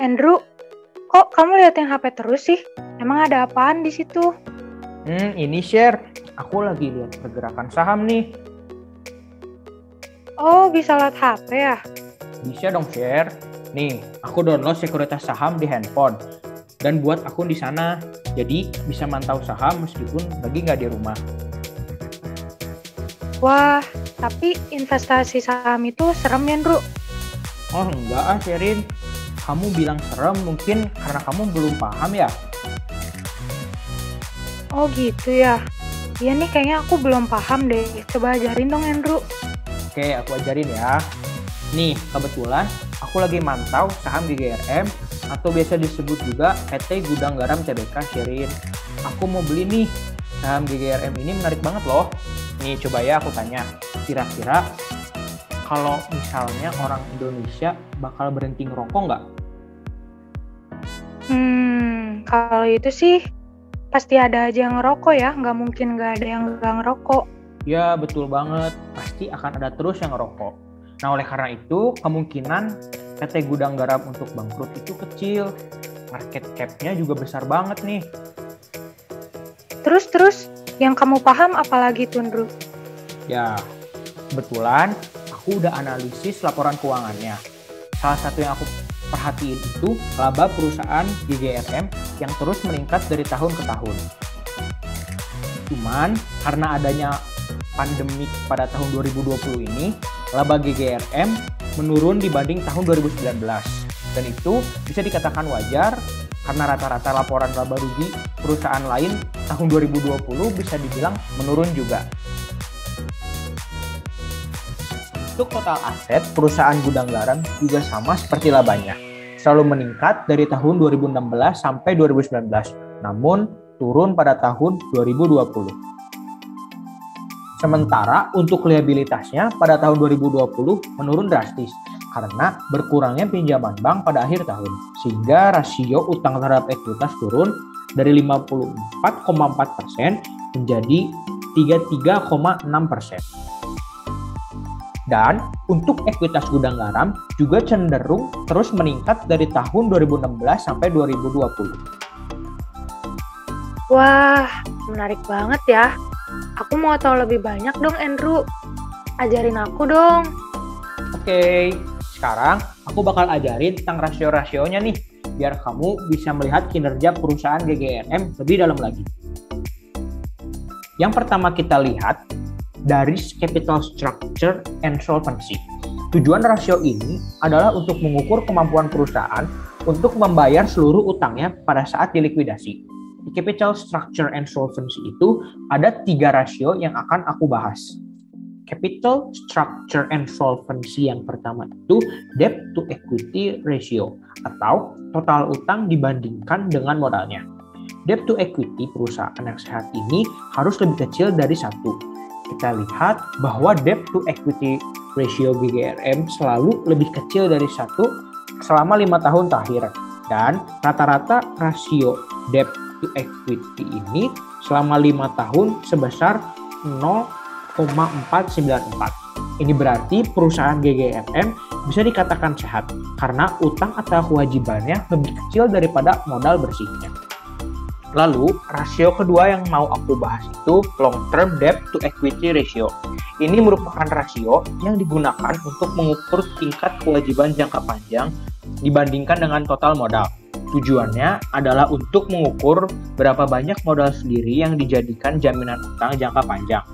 Andrew, kok kamu liatin HP terus sih? Emang ada apaan di situ? Ini share. Aku lagi lihat pergerakan saham nih. Oh, bisa liat HP ya? Bisa dong share. Nih, aku download sekuritas saham di handphone dan buat akun di sana. Jadi bisa mantau saham meskipun lagi nggak di rumah. Wah, tapi investasi saham itu serem ya, Andrew? Oh enggak Sherin. Kamu bilang serem mungkin karena kamu belum paham ya. Oh gitu ya? Iya nih, kayaknya aku belum paham deh. Coba ajarin dong, Andrew. Oke, aku ajarin ya. Nih, kebetulan aku lagi mantau saham GGRM atau biasa disebut juga PT Gudang Garam Tbk Sherin. Aku mau beli nih. Saham GGRM ini menarik banget loh. Nih, coba ya aku tanya. Kira-kira kalau misalnya orang Indonesia bakal berhenti ngerokok nggak? Kalau itu sih pasti ada aja yang ngerokok ya. Nggak mungkin nggak ada yang nggak ngerokok. Ya, betul banget. Pasti akan ada terus yang ngerokok. Nah, oleh karena itu, kemungkinan PT Gudang Garam untuk bangkrut itu kecil. Market cap-nya juga besar banget nih. Terus, yang kamu paham apalagi tuh, Andrew? Ya, kebetulan aku udah analisis laporan keuangannya. Salah satu yang aku perhatiin itu laba perusahaan GGRM yang terus meningkat dari tahun ke tahun. Cuman karena adanya pandemik pada tahun 2020 ini, laba GGRM menurun dibanding tahun 2019. Dan itu bisa dikatakan wajar karena rata-rata laporan laba rugi perusahaan lain tahun 2020 bisa dibilang menurun juga. Untuk total aset, perusahaan Gudang Garam juga sama seperti labanya. Selalu meningkat dari tahun 2016 sampai 2019, namun turun pada tahun 2020. Sementara untuk liabilitasnya pada tahun 2020 menurun drastis karena berkurangnya pinjaman bank pada akhir tahun, sehingga rasio utang terhadap ekuitas turun dari 54,4% menjadi 33,6%. Dan untuk ekuitas Gudang Garam juga cenderung terus meningkat dari tahun 2016 sampai 2020. Wah, menarik banget ya. Aku mau tahu lebih banyak dong, Andrew. Ajarin aku dong. Oke, sekarang aku bakal ajarin tentang rasio-rasionya nih, biar kamu bisa melihat kinerja perusahaan GGRM lebih dalam lagi. Yang pertama kita lihat dari capital structure and solvency. Tujuan rasio ini adalah untuk mengukur kemampuan perusahaan untuk membayar seluruh utangnya pada saat dilikuidasi. Di capital structure and solvency itu ada 3 rasio yang akan aku bahas. Capital structure and solvency yang pertama itu debt to equity ratio atau total utang dibandingkan dengan modalnya. Debt to equity perusahaan yang sehat ini harus lebih kecil dari 1. Kita lihat bahwa debt to equity ratio GGRM selalu lebih kecil dari 1 selama 5 tahun terakhir. Dan rata-rata rasio debt to equity ini selama 5 tahun sebesar 0,494. Ini berarti perusahaan GGRM bisa dikatakan sehat karena utang atau kewajibannya lebih kecil daripada modal bersihnya. Lalu, rasio kedua yang mau aku bahas itu long term debt to equity ratio. Ini merupakan rasio yang digunakan untuk mengukur tingkat kewajiban jangka panjang dibandingkan dengan total modal. Tujuannya adalah untuk mengukur berapa banyak modal sendiri yang dijadikan jaminan utang jangka panjang.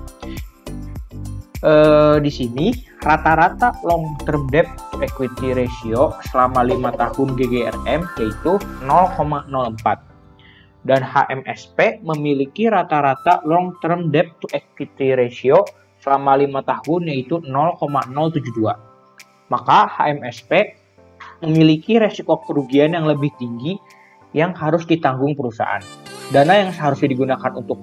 Di sini rata-rata long term debt to equity ratio selama 5 tahun GGRM yaitu 0,04. Dan HMSP memiliki rata-rata long term debt to equity ratio selama 5 tahun yaitu 0,072. Maka HMSP memiliki resiko kerugian yang lebih tinggi yang harus ditanggung perusahaan. Dana yang seharusnya digunakan untuk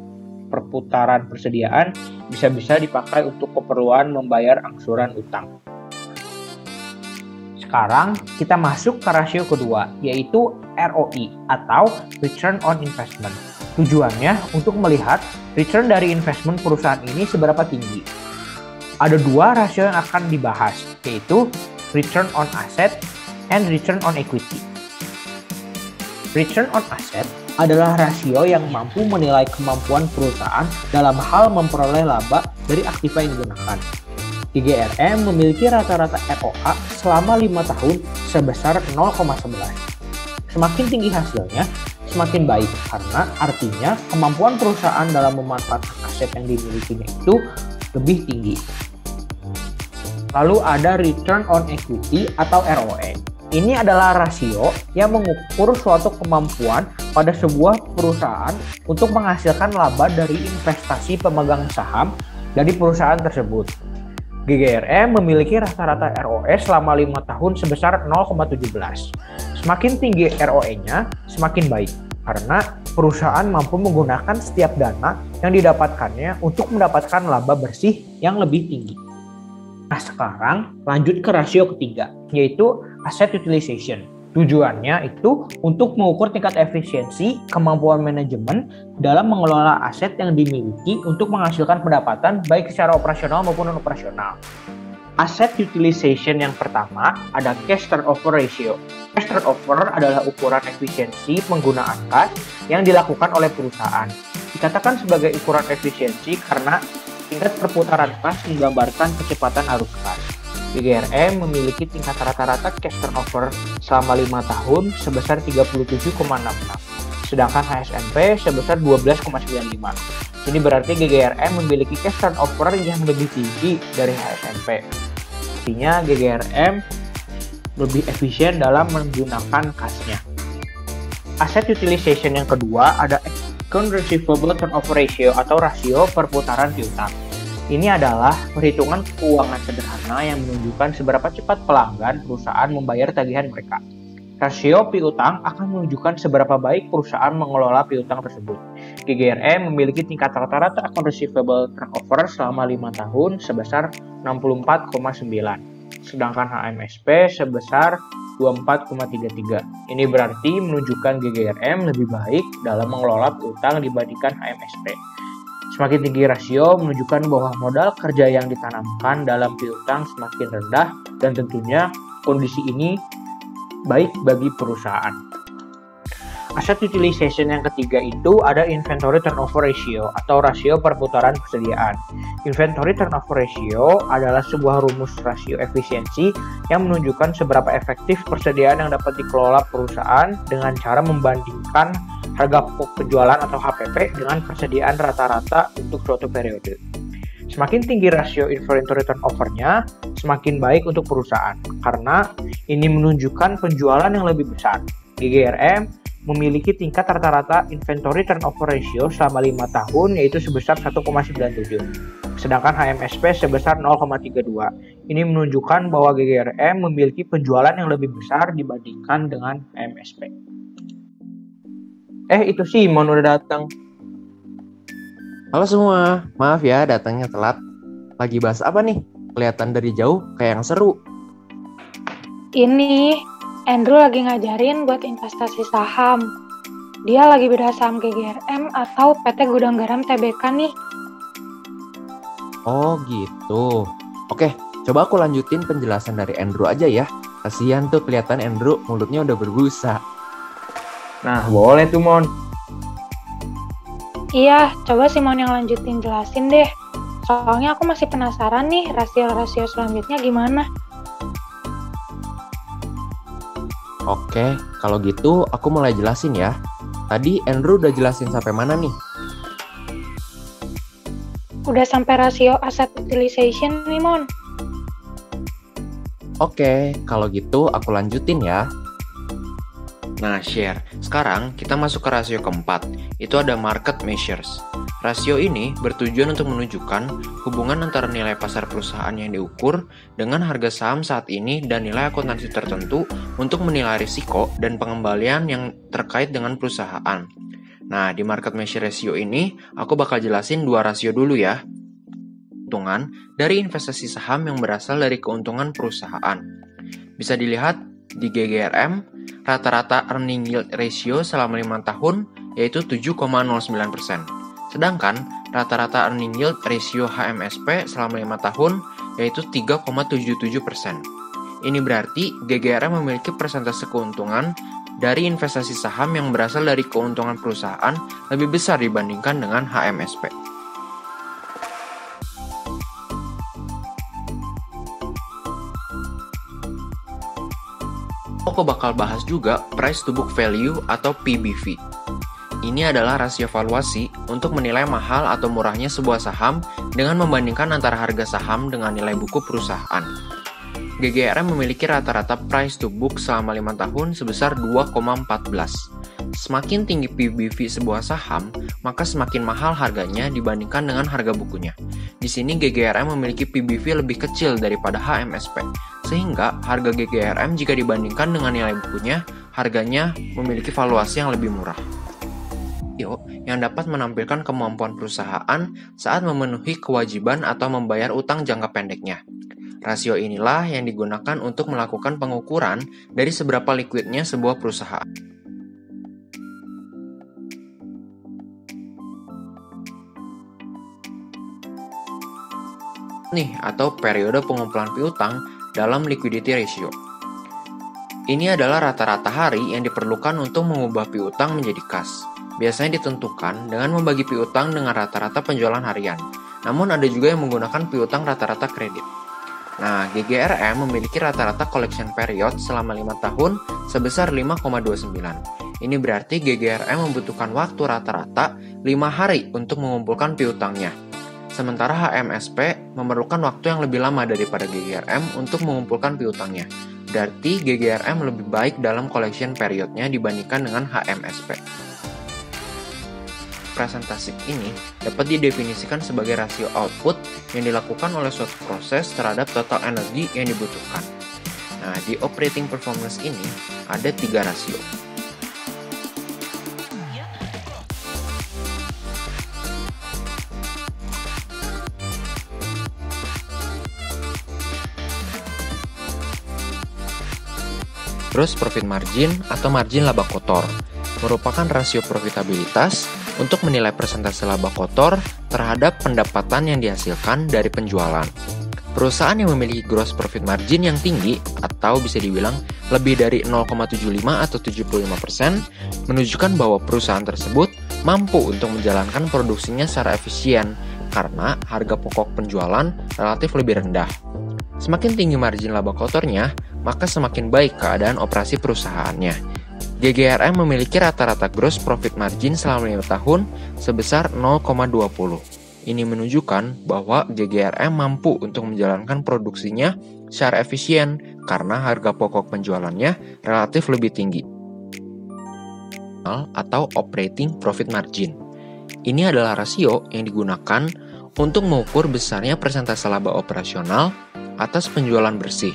perputaran persediaan bisa-bisa dipakai untuk keperluan membayar angsuran utang. Sekarang kita masuk ke rasio kedua, yaitu ROI atau Return on Investment. Tujuannya untuk melihat return dari investment perusahaan ini seberapa tinggi. Ada 2 rasio yang akan dibahas, yaitu Return on Asset and Return on Equity. Return on asset adalah rasio yang mampu menilai kemampuan perusahaan dalam hal memperoleh laba dari aktiva yang digunakan. GGRM memiliki rata-rata ROA selama 5 tahun sebesar 0,11. Semakin tinggi hasilnya, semakin baik karena artinya kemampuan perusahaan dalam memanfaatkan aset yang dimilikinya itu lebih tinggi. Lalu ada return on equity atau ROE. Ini adalah rasio yang mengukur suatu kemampuan pada sebuah perusahaan untuk menghasilkan laba dari investasi pemegang saham dari perusahaan tersebut. GGRM memiliki rata-rata ROE selama 5 tahun sebesar 0,17. Semakin tinggi ROE-nya, semakin baik karena perusahaan mampu menggunakan setiap dana yang didapatkannya untuk mendapatkan laba bersih yang lebih tinggi. Nah, sekarang lanjut ke rasio ketiga, yaitu asset utilization. Tujuannya itu untuk mengukur tingkat efisiensi kemampuan manajemen dalam mengelola aset yang dimiliki untuk menghasilkan pendapatan baik secara operasional maupun non-operasional. Asset utilization yang pertama ada cash turnover ratio. Cash turnover adalah ukuran efisiensi penggunaan kas yang dilakukan oleh perusahaan. Dikatakan sebagai ukuran efisiensi karena tingkat perputaran kas menggambarkan kecepatan arus kas. GGRM memiliki tingkat rata-rata cash turnover selama 5 tahun sebesar 37,66. Sedangkan HSMP sebesar 12,95. Ini berarti GGRM memiliki cash turnover yang lebih tinggi dari HSMP. Artinya GGRM lebih efisien dalam menggunakan kasnya. Asset utilization yang kedua ada account receivable turnover ratio atau rasio perputaran piutang. Ini adalah perhitungan keuangan sederhana yang menunjukkan seberapa cepat pelanggan perusahaan membayar tagihan mereka. Rasio piutang akan menunjukkan seberapa baik perusahaan mengelola piutang tersebut. GGRM memiliki tingkat rata-rata account receivable turnover selama 5 tahun sebesar 64,9. Sedangkan HMSP sebesar 24,33. Ini berarti menunjukkan GGRM lebih baik dalam mengelola piutang dibandingkan HMSP. Semakin tinggi rasio menunjukkan bahwa modal kerja yang ditanamkan dalam piutang semakin rendah dan tentunya kondisi ini baik bagi perusahaan. Asset utilization yang ketiga itu ada inventory turnover ratio atau rasio perputaran persediaan. Inventory turnover ratio adalah sebuah rumus rasio efisiensi yang menunjukkan seberapa efektif persediaan yang dapat dikelola perusahaan dengan cara membandingkan harga pokok penjualan atau HPP dengan persediaan rata-rata untuk suatu periode. Semakin tinggi rasio inventory turnover-nya, semakin baik untuk perusahaan karena ini menunjukkan penjualan yang lebih besar. GGRM memiliki tingkat rata-rata inventory turnover ratio selama 5 tahun yaitu sebesar 1,97. Sedangkan HMSP sebesar 0,32. Ini menunjukkan bahwa GGRM memiliki penjualan yang lebih besar dibandingkan dengan HMSP. Itu Simon udah datang. Halo semua, maaf ya datangnya telat. Lagi bahas apa nih? Kelihatan dari jauh kayak yang seru. Ini Andrew lagi ngajarin buat investasi saham. Dia lagi beda saham GGRM atau PT Gudang Garam Tbk nih. Oh gitu. Oke, coba aku lanjutin penjelasan dari Andrew aja ya. Kasihan tuh kelihatan Andrew mulutnya udah berbusa. Nah, boleh tuh Mon. Iya, coba Simon yang lanjutin jelasin deh. Soalnya aku masih penasaran nih rasio-rasio selanjutnya gimana. Oke, kalau gitu aku mulai jelasin ya. Tadi Andrew udah jelasin sampai mana nih? Udah sampai rasio asset utilization nih, Mon. Oke, kalau gitu aku lanjutin ya. Nah, share. Sekarang kita masuk ke rasio keempat. Itu ada market measures. Rasio ini bertujuan untuk menunjukkan hubungan antara nilai pasar perusahaan yang diukur dengan harga saham saat ini dan nilai akuntansi tertentu untuk menilai risiko dan pengembalian yang terkait dengan perusahaan. Nah, di market measure ratio ini, aku bakal jelasin dua rasio dulu ya. Keuntungan dari investasi saham yang berasal dari keuntungan perusahaan. Bisa dilihat di GGRM, rata-rata earning yield ratio selama 5 tahun yaitu 7,09%. Sedangkan rata-rata earning yield ratio HMSP selama 5 tahun yaitu 3,77%. Ini berarti GGRM memiliki persentase keuntungan dari investasi saham yang berasal dari keuntungan perusahaan lebih besar dibandingkan dengan HMSP. Aku bakal bahas juga price to book value atau PBV. Ini adalah rasio valuasi untuk menilai mahal atau murahnya sebuah saham dengan membandingkan antara harga saham dengan nilai buku perusahaan. GGRM memiliki rata-rata price to book selama 5 tahun sebesar 2,14. Semakin tinggi PBV sebuah saham, maka semakin mahal harganya dibandingkan dengan harga bukunya. Di sini GGRM memiliki PBV lebih kecil daripada HMSP, sehingga harga GGRM jika dibandingkan dengan nilai bukunya, harganya memiliki valuasi yang lebih murah. Yang dapat menampilkan kemampuan perusahaan saat memenuhi kewajiban atau membayar utang jangka pendeknya. Rasio inilah yang digunakan untuk melakukan pengukuran dari seberapa liquidnya sebuah perusahaan. Atau periode pengumpulan piutang dalam liquidity ratio. Ini adalah rata-rata hari yang diperlukan untuk mengubah piutang menjadi kas. Biasanya ditentukan dengan membagi piutang dengan rata-rata penjualan harian. Namun ada juga yang menggunakan piutang rata-rata kredit. Nah, GGRM memiliki rata-rata collection period selama 5 tahun sebesar 5,29. Ini berarti GGRM membutuhkan waktu rata-rata 5 hari untuk mengumpulkan piutangnya. Sementara HMSP memerlukan waktu yang lebih lama daripada GGRM untuk mengumpulkan piutangnya. Berarti GGRM lebih baik dalam collection periodnya dibandingkan dengan HMSP. Presentasi ini dapat didefinisikan sebagai rasio output yang dilakukan oleh suatu proses terhadap total energi yang dibutuhkan. Nah, di operating performance ini ada 3 rasio. Gross profit margin atau margin laba kotor merupakan rasio profitabilitas untuk menilai persentase laba kotor terhadap pendapatan yang dihasilkan dari penjualan. Perusahaan yang memiliki gross profit margin yang tinggi atau bisa dibilang lebih dari 0,75 atau 75% menunjukkan bahwa perusahaan tersebut mampu untuk menjalankan produksinya secara efisien karena harga pokok penjualan relatif lebih rendah. Semakin tinggi margin laba kotornya, maka semakin baik keadaan operasi perusahaannya. GGRM memiliki rata-rata gross profit margin selama 5 tahun sebesar 0,20. Ini menunjukkan bahwa GGRM mampu untuk menjalankan produksinya secara efisien karena harga pokok penjualannya relatif lebih tinggi. Atau operating profit margin. Ini adalah rasio yang digunakan untuk mengukur besarnya persentase laba operasional atas penjualan bersih.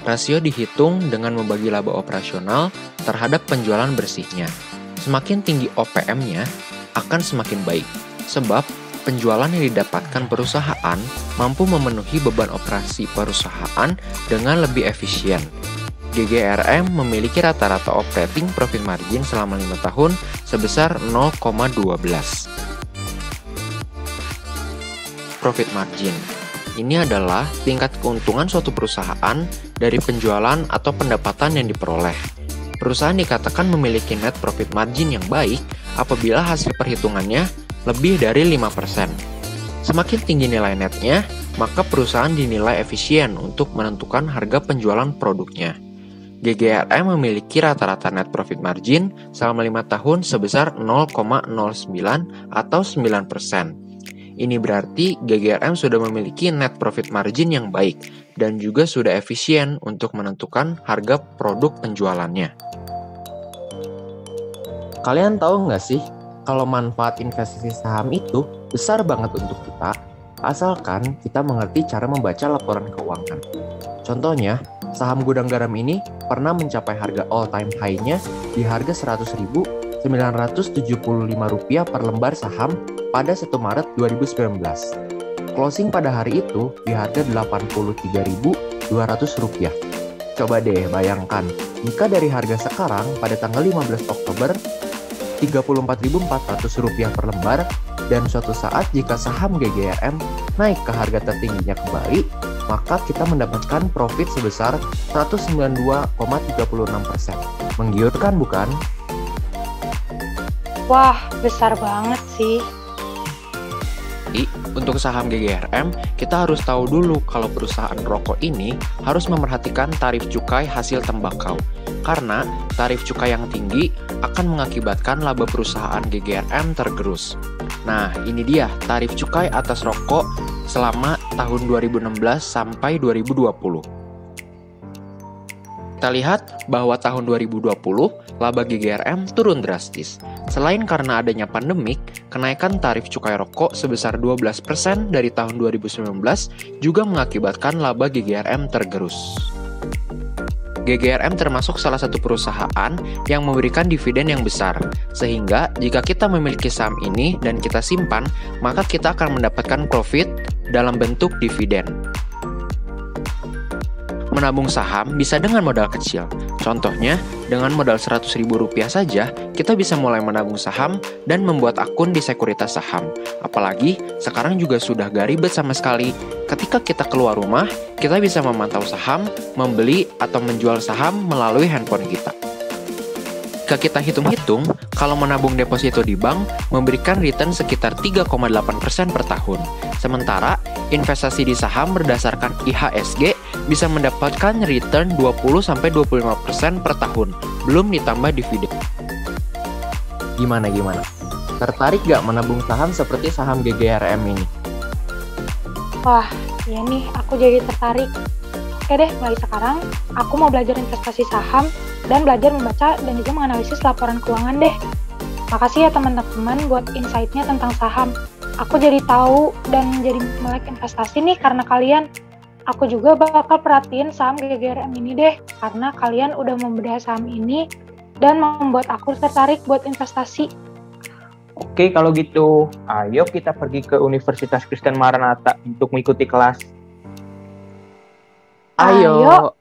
Rasio dihitung dengan membagi laba operasional terhadap penjualan bersihnya. Semakin tinggi OPM-nya akan semakin baik, sebab penjualan yang didapatkan perusahaan mampu memenuhi beban operasi perusahaan dengan lebih efisien. GGRM memiliki rata-rata operating profit margin selama 5 tahun sebesar 0,12. Profit margin. Ini adalah tingkat keuntungan suatu perusahaan dari penjualan atau pendapatan yang diperoleh. Perusahaan dikatakan memiliki net profit margin yang baik apabila hasil perhitungannya lebih dari 5%. Semakin tinggi nilai netnya, maka perusahaan dinilai efisien untuk menentukan harga penjualan produknya. GGRM memiliki rata-rata net profit margin selama 5 tahun sebesar 0,09 atau 9%. Ini berarti GGRM sudah memiliki net profit margin yang baik dan juga sudah efisien untuk menentukan harga produk penjualannya. Kalian tahu nggak sih kalau manfaat investasi saham itu besar banget untuk kita, asalkan kita mengerti cara membaca laporan keuangan. Contohnya, saham Gudang Garam ini pernah mencapai harga all-time high-nya di harga Rp100.975 per lembar saham pada 1 Maret 2019. Closing pada hari itu di harga Rp83.200. Coba deh bayangkan, jika dari harga sekarang pada tanggal 15 Oktober Rp34.400 per lembar, dan suatu saat jika saham GGRM naik ke harga tertingginya kembali, maka kita mendapatkan profit sebesar 192,36%. Menggiurkan bukan? Wah, besar banget sih. Untuk saham GGRM, kita harus tahu dulu kalau perusahaan rokok ini harus memerhatikan tarif cukai hasil tembakau. Karena tarif cukai yang tinggi akan mengakibatkan laba perusahaan GGRM tergerus. Nah, ini dia tarif cukai atas rokok selama tahun 2016 sampai 2020. Kita lihat bahwa tahun 2020, laba GGRM turun drastis. Selain karena adanya pandemik, kenaikan tarif cukai rokok sebesar 12% dari tahun 2019 juga mengakibatkan laba GGRM tergerus. GGRM termasuk salah satu perusahaan yang memberikan dividen yang besar, sehingga jika kita memiliki saham ini dan kita simpan, maka kita akan mendapatkan profit dalam bentuk dividen. Menabung saham bisa dengan modal kecil. Contohnya, dengan modal Rp100.000 saja, kita bisa mulai menabung saham dan membuat akun di sekuritas saham. Apalagi, sekarang juga sudah gak ribet sama sekali. Ketika kita keluar rumah, kita bisa memantau saham, membeli atau menjual saham melalui handphone kita. Jika kita hitung-hitung, kalau menabung deposito di bank memberikan return sekitar 3,8% per tahun. Sementara, investasi di saham berdasarkan IHSG bisa mendapatkan return 20-25% per tahun, belum ditambah dividen. Gimana? Tertarik gak menabung saham seperti saham GGRM ini? Wah, iya nih, aku jadi tertarik. Oke deh, mulai sekarang aku mau belajar investasi saham dan belajar membaca dan juga menganalisis laporan keuangan deh. Makasih ya teman-teman buat insight-nya tentang saham. Aku jadi tahu dan jadi melek investasi nih karena kalian. Aku juga bakal perhatiin saham GGRM ini deh, karena kalian udah membedah saham ini dan membuat aku tertarik buat investasi. Oke, kalau gitu, ayo kita pergi ke Universitas Kristen Maranatha untuk mengikuti kelas. Ayo.